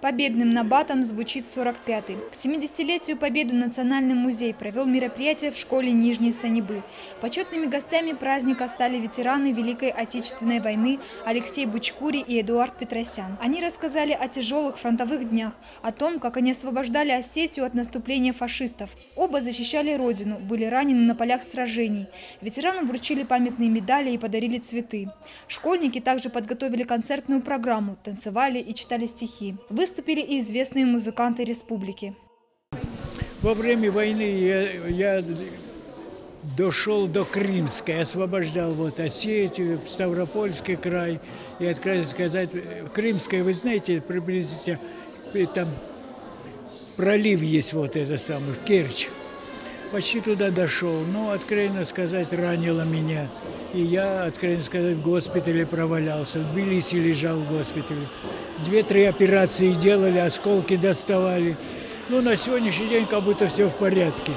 Победным набатом звучит 45-й. К 70-летию Победы Национальный музей провел мероприятие в школе Нижней Санибы. Почетными гостями праздника стали ветераны Великой Отечественной войны Алексей Бучкури и Эдуард Петросян. Они рассказали о тяжелых фронтовых днях, о том, как они освобождали Осетию от наступления фашистов. Оба защищали родину, были ранены на полях сражений. Ветеранам вручили памятные медали и подарили цветы. Школьники также подготовили концертную программу, танцевали и читали стихи. Выступили и известные музыканты республики. Во время войны я дошел до Крымской, освобождал вот Осетию, Ставропольский край. И, откровенно сказать, Крымская, вы знаете, приблизительно там пролив есть вот это самое, в Керчь. Почти туда дошел, но, откровенно сказать, ранило меня. И я, откровенно сказать, в госпитале провалялся, в Тбилиси лежал в госпитале. 2-3 операции делали, осколки доставали. Ну, на сегодняшний день как будто все в порядке.